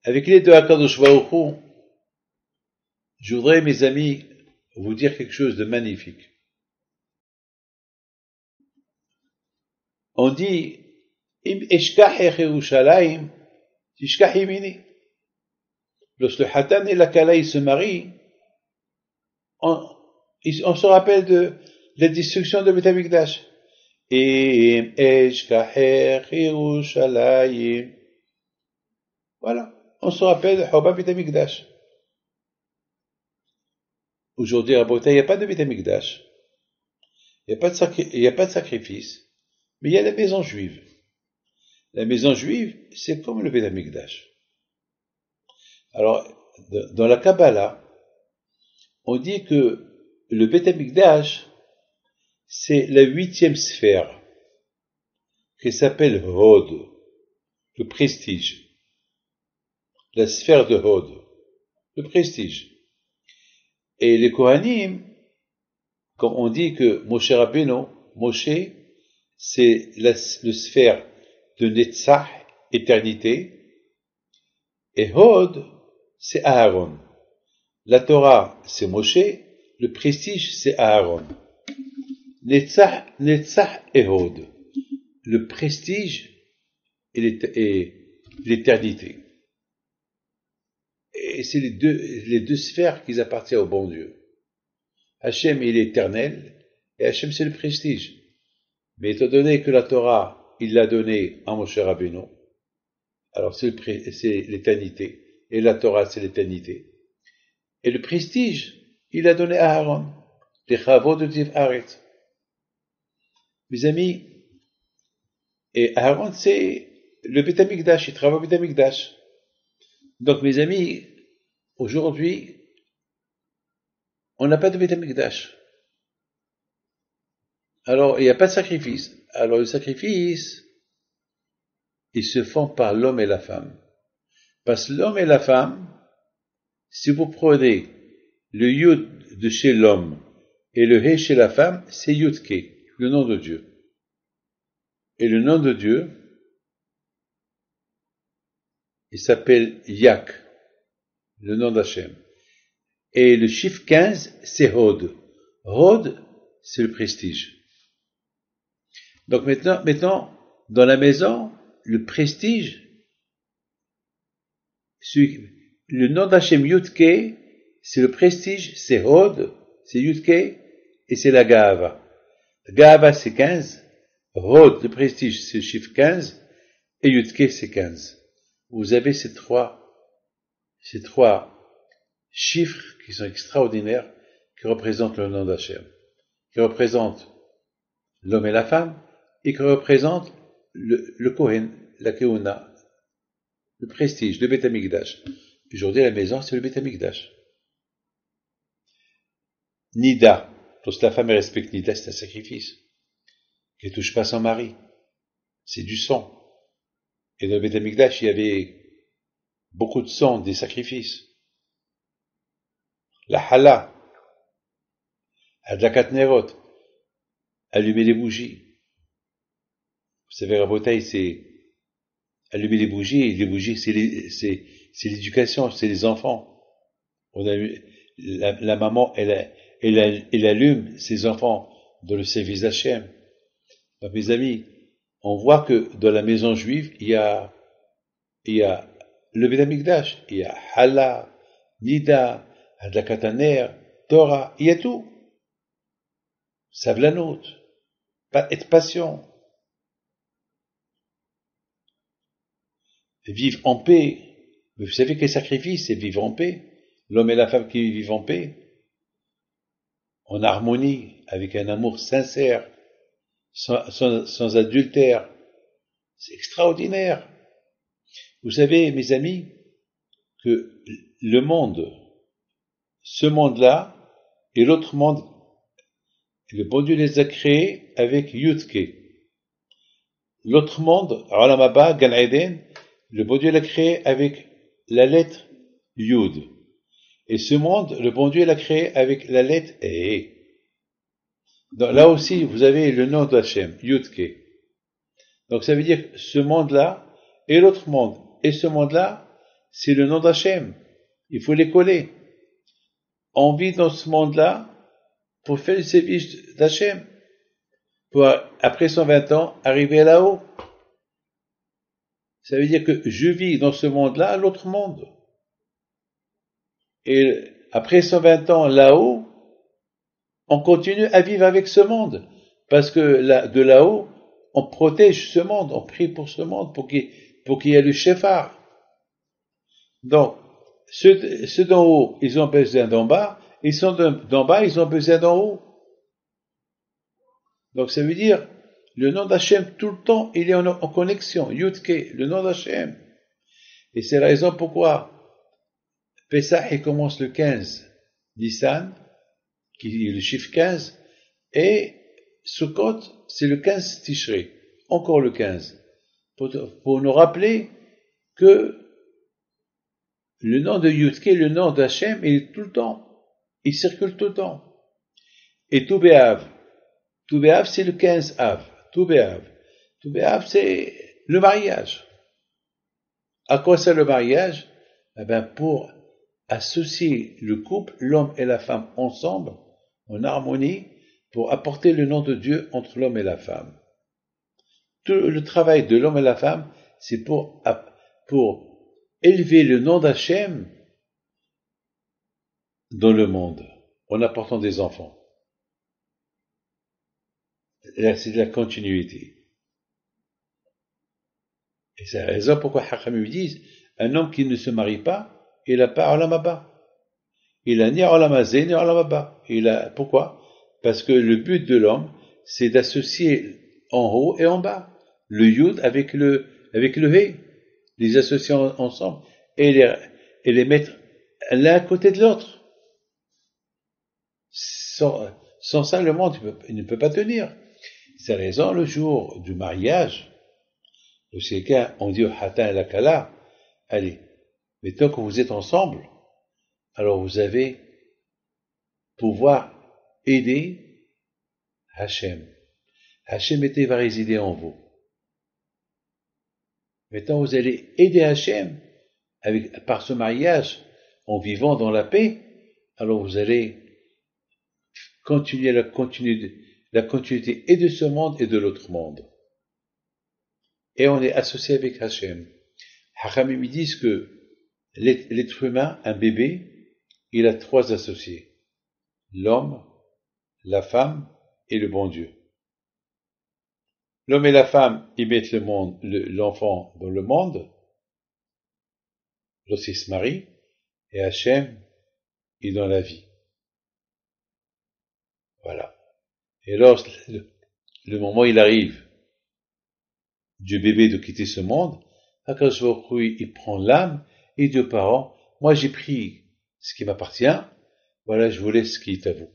Avec l'aide de Hakadosh Baruch Hu, je voudrais, mes amis, vous dire quelque chose de magnifique. On dit, Im eshkach Yerushalayim, tishkach yemini. Lorsque le Hatan et la Kala ils se marient, on se rappelle de la destruction de Beth Amikdash. Im eshkach Yerushalayim. Voilà, on se rappelle de Hoba Beth Amikdash. Aujourd'hui, à Bota, il n'y a pas de Beth Amikdash. Il n'y a pas de sacrifice. Mais il y a la maison juive. La maison juive, c'est comme le Beth Amikdash. Alors, dans la Kabbalah, on dit que le Beth Amikdash, c'est la 8e sphère, qui s'appelle Hod, le prestige. La sphère de Hod, le prestige. Et les Kohanim, comme on dit que Moshe Rabbeinu, Moshe, c'est le sphère de Netzach, éternité, et Hod, c'est Aaron. La Torah, c'est Moshe, le prestige, c'est Aaron. Netzach et Hod. Le prestige et l'éternité. Et c'est les deux sphères qui appartiennent au bon Dieu. Hachem, il est éternel, et Hachem, c'est le prestige. Mais étant donné que la Torah, il l'a donnée à Moshe Rabbeinu, alors c'est l'éternité. Et la Torah, c'est l'éternité. Et le prestige, il l'a donné à Aaron. Les travaux de Div Aretz. Mes amis, et Aaron, c'est le Beth Amikdash, il travaille au Beth Amikdash. Donc, mes amis, aujourd'hui, on n'a pas de Beth Amikdash. Alors, il n'y a pas de sacrifice. Alors, le sacrifice, ils se font par l'homme et la femme. Parce que l'homme et la femme, si vous prenez le Yud de chez l'homme et le He chez la femme, c'est Yudke, le nom de Dieu. Et le nom de Dieu, il s'appelle Yak, le nom d'Hachem. Et le chiffre 15, c'est Hod. Hod, c'est le prestige. Donc maintenant, dans la maison, le prestige, le nom d'Hachem Yudke, c'est le prestige, c'est Hod, c'est Yudke, et c'est la Gava. Gava, c'est 15. Hod, le prestige, c'est le chiffre 15. Et Yudke, c'est 15. Vous avez ces trois chiffres qui sont extraordinaires, qui représentent le nom d'Hachem, qui représentent l'homme et la femme, et qui représentent le Kohen, la Keuna, le prestige, le Beth Amikdash. Aujourd'hui, la maison, c'est le Beth Amikdash. Nida, lorsque la femme respecte Nida, c'est un sacrifice. Qu'elle ne touche pas son mari. C'est du sang. Et dans le Beth Amikdash, il y avait beaucoup de sang, des sacrifices. La Hala, Adlakat Nerot, allumer les bougies. Vous savez, Rabotaï, c'est allumer les bougies, c'est l'éducation, c'est les enfants. La maman, elle allume ses enfants dans le service d'Hachem. Donc, mes amis, on voit que dans la maison juive, il y a le Beth Amikdash, il y a Hala, Nida, Adlakat Haner, Torah, il y a tout. Savlanot, être patient. Vivre en paix. Mais vous savez quel sacrifice, c'est vivre en paix. L'homme et la femme qui vivent en paix, en harmonie, avec un amour sincère, sans adultère. C'est extraordinaire. Vous savez, mes amis, que le monde, ce monde-là, et l'autre monde, le bon Dieu les a créés avec Yudke. L'autre monde, Olam Haba, Gan Eden, le bon Dieu l'a créé avec la lettre Yud. Et ce monde, le bon Dieu l'a créé avec la lettre E. Donc, là aussi, vous avez le nom d'Hachem, Yudke. Donc ça veut dire que ce monde-là et l'autre monde et ce monde-là, c'est le nom d'Hachem. Il faut les coller. On vit dans ce monde-là pour faire le service d'Hachem. Pour, après 120 ans, arriver là-haut. Ça veut dire que je vis dans ce monde-là, l'autre monde. Et après 120 ans là-haut, on continue à vivre avec ce monde. Parce que de là-haut, on protège ce monde, on prie pour ce monde, pour qu'il y ait le shofar. Donc, ceux d'en haut, ils ont besoin d'en bas, et ceux d'en bas, ils ont besoin d'en haut. Donc, ça veut dire, le nom d'Hachem, tout le temps, il est en connexion. Yudke, le nom d'Hachem. Et c'est la raison pourquoi Pesach, il commence le 15 Nissan, qui est le chiffre 15, et Sukkot, c'est le 15 Tishrei, encore le 15, pour nous rappeler que le nom de Yudke, le nom d'Hachem, il est tout le temps, il circule tout le temps. Et Tu B'Av, c'est le 15 Av, Tu B'Av, c'est le mariage. À quoi sert le mariage? Eh bien, pour associer le couple, l'homme et la femme ensemble, en harmonie, pour apporter le nom de Dieu entre l'homme et la femme. Tout le travail de l'homme et la femme, c'est pour élever le nom d'Hachem dans le monde, en apportant des enfants. C'est de la continuité. Et c'est la raison pourquoi Hachamim disent, un homme qui ne se marie pas, il n'a pas Olam Haba. Il a ni Olam Hazé, ni Olam Haba. Pourquoi? Parce que le but de l'homme, c'est d'associer en haut et en bas. Le Yud avec le He. Les associer ensemble et les mettre l'un à côté de l'autre. Sans ça, le monde il ne peut pas tenir. C'est la raison, le jour du mariage, le quelqu'un, on dit au Hatan et la Kala, allez, mais tant que vous êtes ensemble, alors vous avez pouvoir aider Hachem. Hachem va résider en vous. Maintenant, vous allez aider Hachem par ce mariage, en vivant dans la paix, alors vous allez continuer la continuité et de ce monde et de l'autre monde. Et on est associé avec Hachem. Hachamim disent que l'être humain, un bébé, il a 3 associés. L'homme, la femme et le bon Dieu. L'homme et la femme, ils mettent l'enfant dans le monde, lorsqu'ils se marient, et Hachem est dans la vie. Voilà. Et lorsque le moment il arrive du bébé de quitter ce monde, Akadosh Baruch Hu, il prend l'âme et dit aux parents, moi j'ai pris ce qui m'appartient, voilà, je vous laisse ce qui est à vous.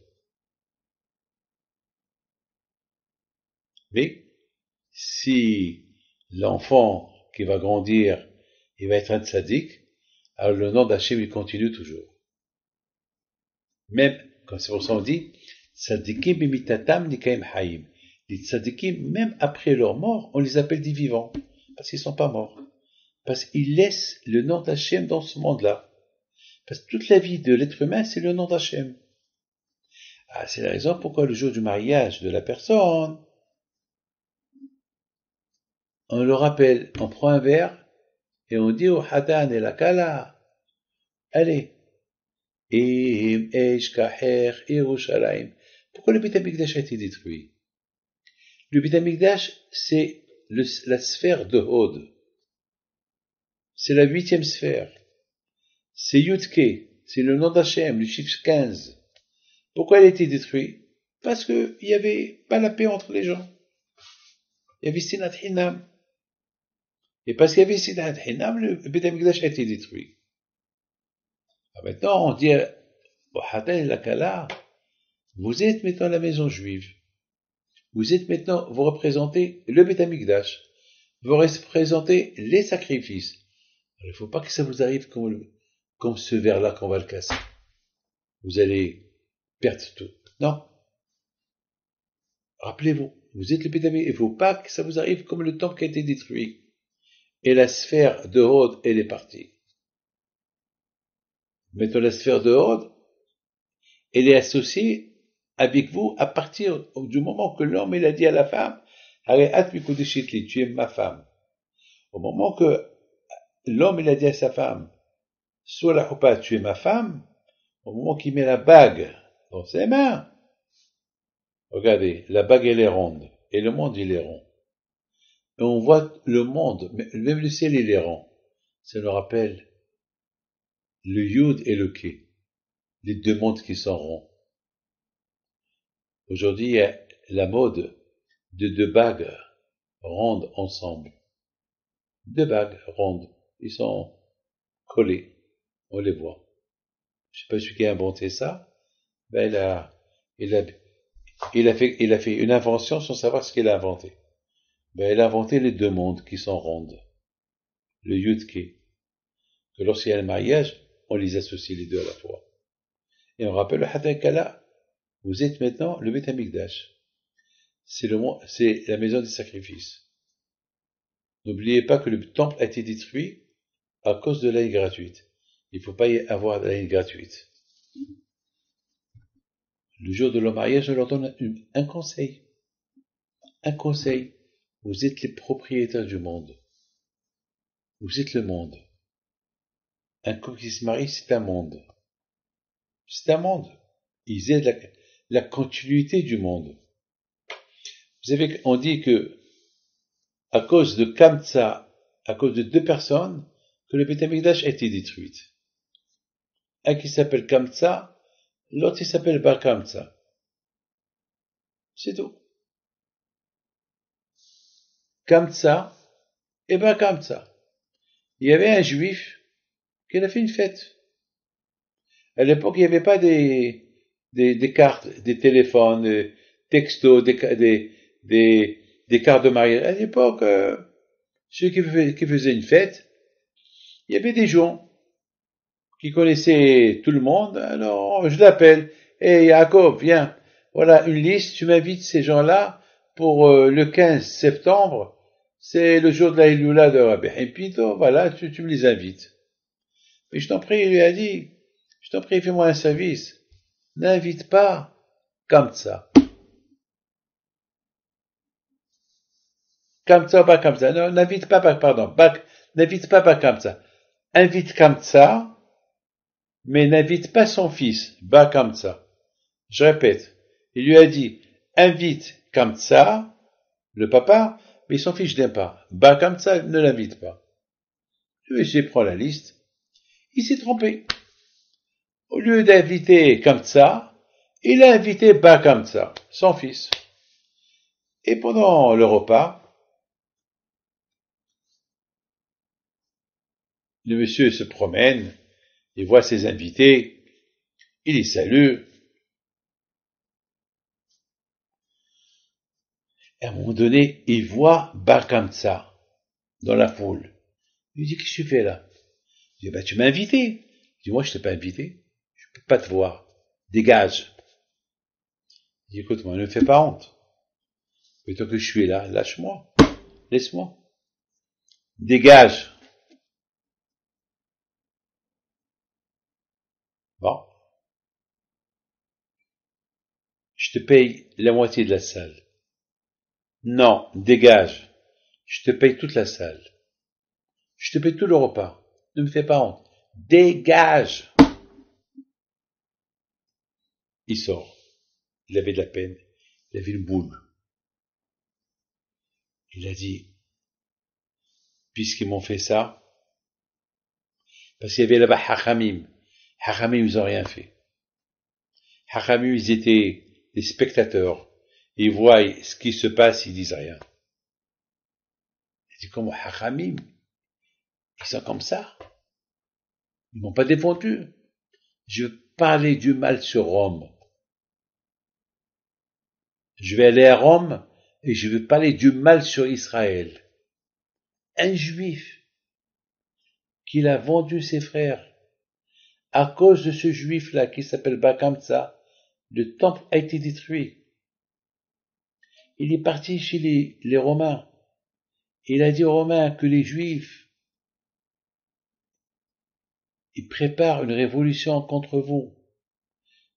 Mais si l'enfant qui va grandir, il va être un tzaddik, alors le nom d'Hachem il continue toujours. Même, comme c'est pour ça on dit, tzaddikim bimitatam nikaim haim. Les tzaddikim, même après leur mort, on les appelle des vivants, parce qu'ils ne sont pas morts. Parce qu'ils laissent le nom d'Hachem dans ce monde-là. Parce que toute la vie de l'être humain, c'est le nom d'Hachem. Ah, c'est la raison pourquoi le jour du mariage de la personne, on le rappelle, on prend un verre, et on dit au Hatan et la Kala, allez, Im Eish Kaher Yerushalayim. Pourquoi le Beit HaMikdash a été détruit? Le Beit HaMikdash, c'est la sphère de Hod. C'est la 8e sphère. C'est Yudke, c'est le nom d'Hachem, le chiffre 15. Pourquoi elle a été détruite? Parce qu'il n'y avait pas la paix entre les gens. Il y avait Sinat Hinam. Et parce qu'il y avait Sinat Hinam, le Beit HaMikdash a été détruit. Alors maintenant, on dit au Hatan et la Kala, vous êtes maintenant la maison juive. Vous êtes maintenant, vous représentez le Beit HaMikdash. Vous représentez les sacrifices. Alors, il ne faut pas que ça vous arrive comme ce verre-là qu'on va le casser. Vous allez perdre tout. Non. Rappelez-vous, vous êtes le Beit HaMikdash. Il ne faut pas que ça vous arrive comme le temple qui a été détruit. Et la sphère de Hod, elle est partie. Mettons la sphère de Hod, elle est associée avec vous à partir du moment que l'homme il a dit à la femme, tu es ma femme. Au moment que l'homme il a dit à sa femme, soit la choupa, tu es ma femme, au moment qu'il met la bague dans ses mains, regardez, la bague elle est ronde, et le monde il est rond. Et on voit le monde, même le ciel il est rond. Ça nous rappelle le Yud et le Ké, les deux mondes qui sont ronds. Aujourd'hui, il y a la mode de deux bagues rondes ensemble. Deux bagues rondes, ils sont collés, on les voit. Je sais pas celui qui a inventé ça, ben il a, il a fait une invention sans savoir ce qu'il a inventé. Ben, il a inventé les deux mondes qui sont rondes, le Yud-Ké, que lorsqu'il y a le mariage, on les associe les deux à la fois. Et on rappelle le Hadith Kala, vous êtes maintenant le Beth Amikdash. C'est la maison des sacrifices. N'oubliez pas que le temple a été détruit à cause de la haine gratuite. Il ne faut pas y avoir de la haine gratuite. Le jour de leur mariage, je leur donne un conseil. Un conseil. Vous êtes les propriétaires du monde. Vous êtes le monde. Un couple qui se marie, c'est un monde. C'est un monde. Ils aident la continuité du monde. Vous savez, on dit que, à cause de Kamtsa, à cause de deux personnes, que le Beth Amikdash a été détruit. Un qui s'appelle Kamtsa, l'autre il s'appelle Bar Kamtsa. C'est tout. Kamtsa et Bar Kamtsa. Il y avait un juif qui a fait une fête. À l'époque, il n'y avait pas des cartes, des téléphones, des textos, des cartes de mariage. À l'époque, ceux qui faisaient une fête, il y avait des gens qui connaissaient tout le monde. Alors, je l'appelle. Hey, Jacob, viens. Voilà une liste. Tu m'invites ces gens-là pour le 15 septembre. C'est le jour de la Iloula de Rabbi Pito. Voilà, tu me les invites. Mais je t'en prie, il lui a dit, je t'en prie, fais-moi un service. N'invite pas comme ça. Comme ça, pas comme ça. Non, n'invite pas, pardon. N'invite pas comme ça. Invite comme ça, mais n'invite pas son fils. Ba comme ça. Je répète. Il lui a dit, invite comme ça, le papa, mais son fils, je n'aime pas. Ba comme ça, ne l'invite pas. Le monsieur prend la liste. Il s'est trompé. Au lieu d'inviter comme ça, il a invité Ba comme ça, son fils. Et pendant le repas, le monsieur se promène, il voit ses invités, il les salue. Et à un moment donné, il voit Bar Kamsa dans la foule. Il dit, qu'est-ce que tu fais là? Il dit, bah, tu m'as invité. Il dit, moi, je t'ai pas invité. Je peux pas te voir. Dégage. Il dit, écoute, moi, ne me fais pas honte. Plutôt que je suis là, lâche-moi. Laisse-moi. Dégage. Bon. Je te paye la moitié de la salle. Non, dégage. Je te paye toute la salle. Je te paye tout le repas. Ne me fais pas honte. Dégage. Il sort. Il avait de la peine. Il avait une boule. Il a dit, puisqu'ils m'ont fait ça, parce qu'il y avait là-bas Hachamim. Hachamim, ils n'ont rien fait. Hachamim, ils étaient des spectateurs. Ils voient ce qui se passe, ils disent rien. Il dit, comment Hachamim, ils sont comme ça. Ils m'ont pas défendu. Je parlais du mal sur Rome. Je vais aller à Rome et je vais parler du mal sur Israël. Un juif qu'il a vendu ses frères. À cause de ce juif-là qui s'appelle Bakamtsa, le temple a été détruit. Il est parti chez les Romains. Il a dit aux Romains que les Juifs, Ils préparent une révolution contre vous.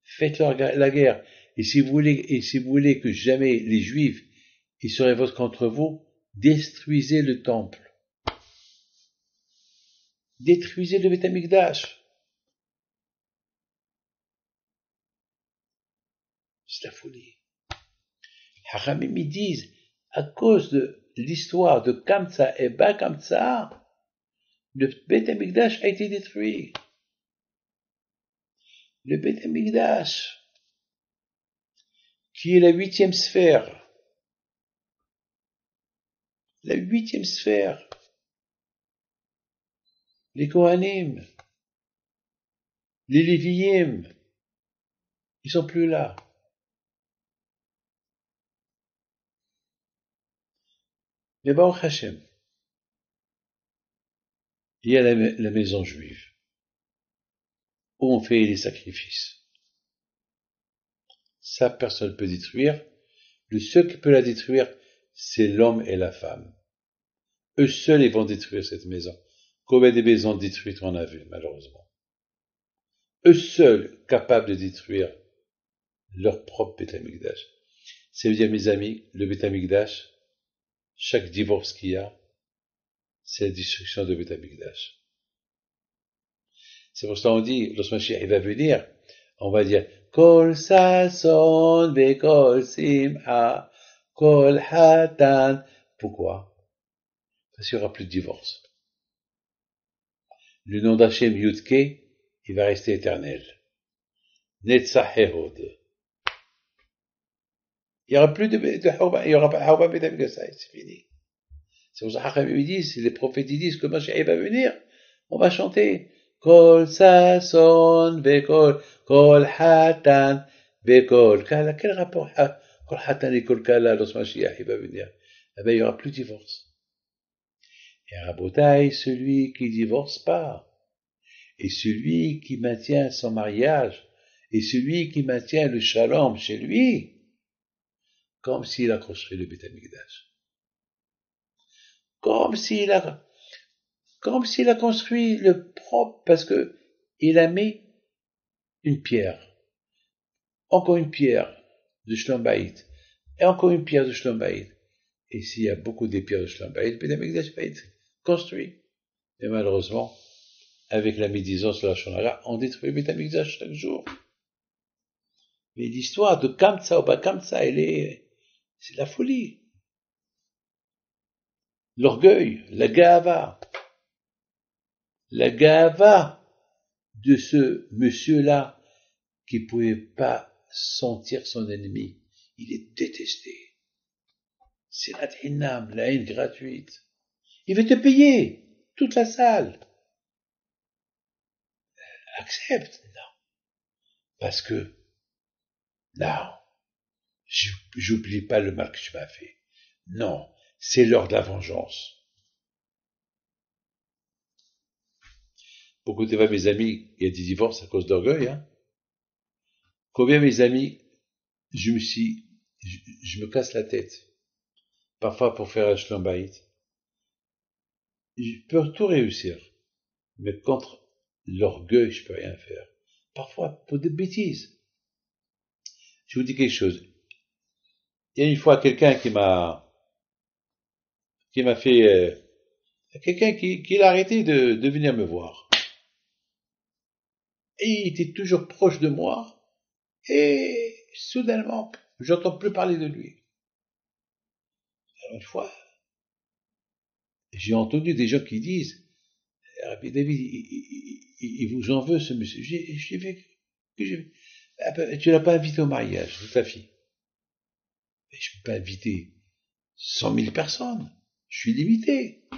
Faites-leur la guerre. Et si vous voulez que jamais les Juifs ils se révoltent contre vous, détruisez le temple. Détruisez le Beth Amikdash. C'est la folie. Haramim ils disent, à cause de l'histoire de Kamsa et Ba Kamsa, le Beth Amikdash a été détruit. Le Beth Amikdash, qui est la 8e sphère. La 8e sphère. Les Kohanim, les Léviim, ils sont plus là. Mais Baruch Hashem, il y a la maison juive, où on fait les sacrifices. Ça, personne ne peut détruire. Le seul qui peut la détruire, c'est l'homme et la femme. Eux seuls, ils vont détruire cette maison. Combien de maisons détruites on a vu, malheureusement. Eux seuls capables de détruire leur propre Beth Amikdash. Ça veut dire, mes amis, le Beth Amikdash, chaque divorce qu'il y a, c'est la destruction de Beth Amikdash. C'est pour ça qu'on dit, lorsque Mashiach va venir, on va dire, Kol sason ve kol simha, kol hatan. Pourquoi? Parce qu'il n'y aura plus de divorce. Le nom d'Hachem Yudke, il va rester éternel. Netzach Ehod. Il n'y aura plus de Chorban, il n'y aura pas Chorban Beth Amikdash, c'est fini. C'est pour ça que les disent, les prophètes disent que Mashiach va venir, on va chanter Kol sason ve kol hatan ve kol kala. Quel rapport kol hatan et kol kala lorsque Mashiach va venir? Eh bien, il n'y aura plus de divorce. Et Rabotai, celui qui divorce pas, et celui qui maintient son mariage, et celui qui maintient le shalom chez lui, comme s'il a construit le Beth Amikdash. Comme s'il a construit le propre, parce que il a mis une pierre, encore une pierre de Shlom Bayit, et encore une pierre de Shlom Bayit. Et s'il y a beaucoup de pierres de Shlom Bayit, le Beth Amikdash va être construit. Et malheureusement, avec la médisance de la Shonara, on détruit le Beth Amikdash chaque jour. Mais l'histoire de Kamsa ou pas Kamsa, c'est la folie. L'orgueil, la gava de ce monsieur-là qui pouvait pas sentir son ennemi. Il est détesté. C'est la hinam, la haine gratuite. Il veut te payer toute la salle. Accepte. Non. Parce que, non, j'oublie pas le mal que tu m'as fait. Non, c'est l'heure de la vengeance. Beaucoup de fois, mes amis, il y a des divorces à cause d'orgueil, hein. Combien mes amis, je me casse la tête. Parfois pour faire un shlom bayit. Je peux tout réussir. Mais contre l'orgueil, je peux rien faire. Parfois, pour des bêtises. Je vous dis quelque chose. Il y a une fois quelqu'un qui m'a fait, quelqu'un qui a arrêté de venir me voir. Et il était toujours proche de moi. Et soudainement, j'entends plus parler de lui. Alors une fois, j'ai entendu des gens qui disent, Rabbi David, il vous en veut ce monsieur. J'ai vu que tu l'as pas invité au mariage de ta fille. Mais je peux pas inviter 100 000 personnes. Je suis limité.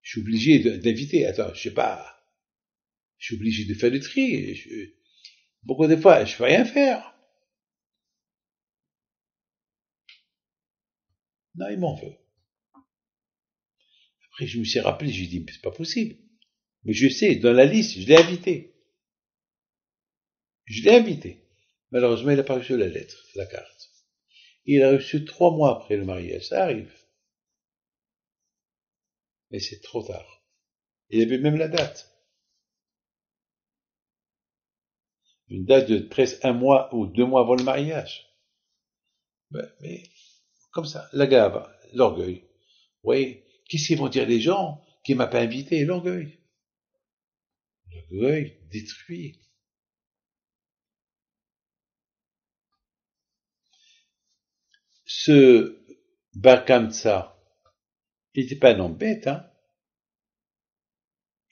Je suis obligé d'inviter. Attends, je sais pas. Je suis obligé de faire le tri. Beaucoup de fois, je peux rien faire. Non, il m'en veut. Après, je me suis rappelé, j'ai dit, mais c'est pas possible. Mais je sais, dans la liste, je l'ai invité. Je l'ai invité. Malheureusement, il n'a pas reçu la lettre, la carte. Il a reçu 3 mois après le mariage. Ça arrive. Mais c'est trop tard. Il avait même la date. une date de presque 1 mois ou 2 mois avant le mariage. Mais comme ça, la gave, l'orgueil. Oui, qu'est-ce qu'ils vont dire les gens qui m'a pas invité? L'orgueil. L'orgueil détruit. Ce Bar Kamsa, il n'était pas un homme bête, hein.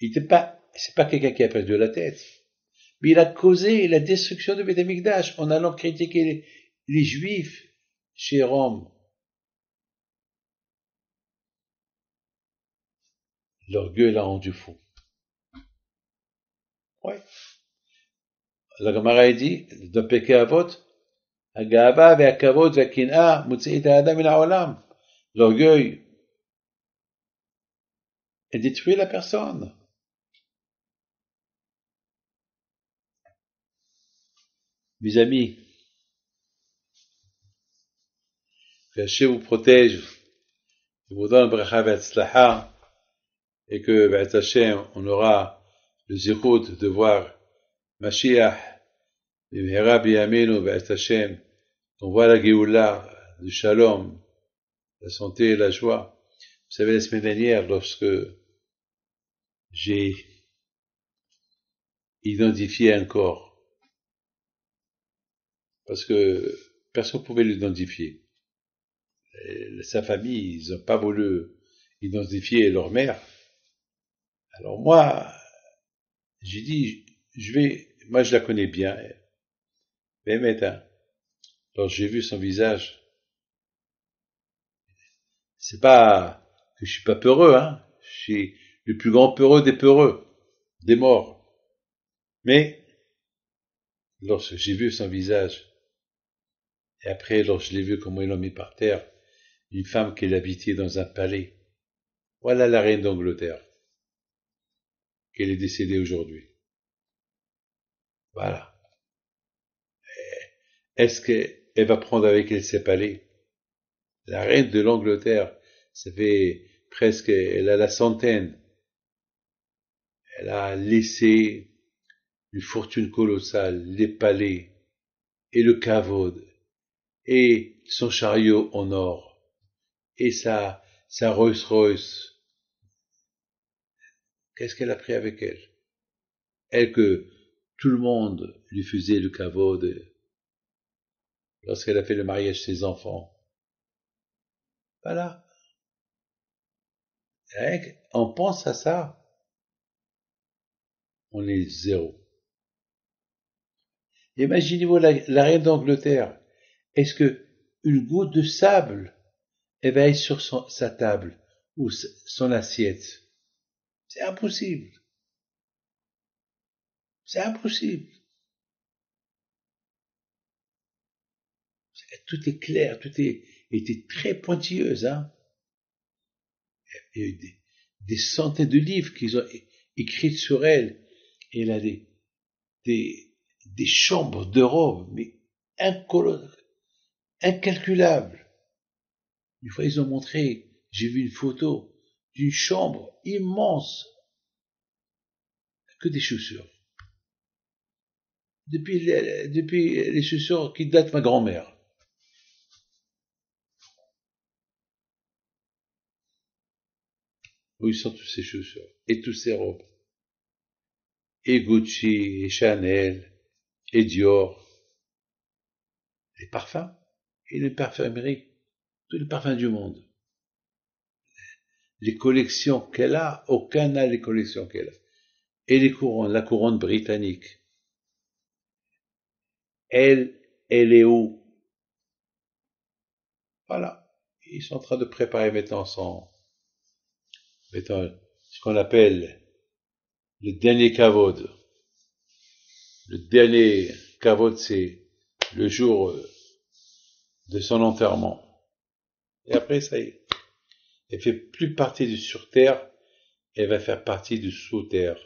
C'est pas quelqu'un qui a perdu la tête. Mais il a causé la destruction de Beth Amikdash en allant critiquer les Juifs chez Rome. L'orgueil l'a rendu fou. Ouais. La Gemara dit, dans Pirkei Avot, הגאווה והכבוד והקנאה מוציאים את האדם מן העולם. L'orgueil détruit la personne. Mes amis, que Hachem vous protège, vous donne bracha ve'atzlacha, et que, B'at Hashem, on aura le zérout de voir Mashiach, B'mehera b'yameinu, B'at Hashem, qu'on voit la Géoula, le Shalom, la santé et la joie. Vous savez, la semaine dernière, lorsque j'ai identifié un corps, parce que personne ne pouvait l'identifier. Sa famille, ils n'ont pas voulu identifier leur mère. Alors moi, j'ai dit, moi je la connais bien, Mehmet, hein. Alors j'ai vu son visage. C'est pas que je suis pas peureux, hein. Je suis le plus grand peureux des peureux, des morts. Mais, lorsque j'ai vu son visage, et après, lorsque je l'ai vu comment ils l'ont mis par terre, une femme qui habitait dans un palais. Voilà la reine d'Angleterre, qu'elle est décédée aujourd'hui. Voilà. Est-ce qu'elle va prendre avec elle ses palais? La reine de l'Angleterre, ça fait presque, elle a la centaine. Elle a laissé une fortune colossale, les palais, et le kavod, et son chariot en or, et sa Rolls Royce. Qu'est-ce qu'elle a pris avec elle? Elle que tout le monde lui faisait le kavod lorsqu'elle a fait le mariage de ses enfants. Voilà. On pense à ça, on est zéro. Imaginez-vous la reine d'Angleterre. Est-ce que une goutte de sable, elle va être sur sa table ou son assiette? C'est impossible. C'est impossible. Tout est clair, était très pointilleuse, hein. Il y a eu des centaines de livres qu'ils ont écrits sur elle. Et elle a des chambres de robes, mais incalculables. Une fois, ils ont montré, j'ai vu une photo d'une chambre immense, que des chaussures. Depuis les chaussures qui datent de ma grand-mère. Où ils sont tous ces chaussures et tous ces robes. Et Gucci, et Chanel, et Dior. Les parfums et les parfumeries. Tous les parfums du monde. Les collections qu'elle a, aucun n'a les collections qu'elle a. Et les couronnes, la couronne britannique. Elle est où? Voilà. Ils sont en train de préparer maintenant ce qu'on appelle le dernier kavod. Le dernier kavod, c'est le jour de son enterrement. Et après, ça y est. Elle fait plus partie du sur-terre, elle va faire partie du sous-terre.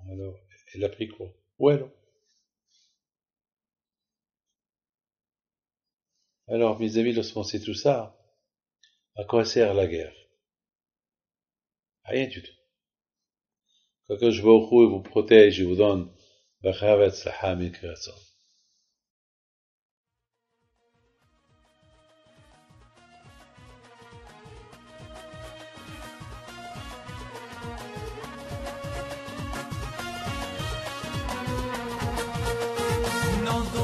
Alors, elle a pris quoi? Ouais, non. Alors, mes amis, lorsqu'on sait tout ça, à quoi sert la guerre? Rien du tout. Quand je vous protège, je vous donne ברכה והצלחה מקרה רצון. Non tu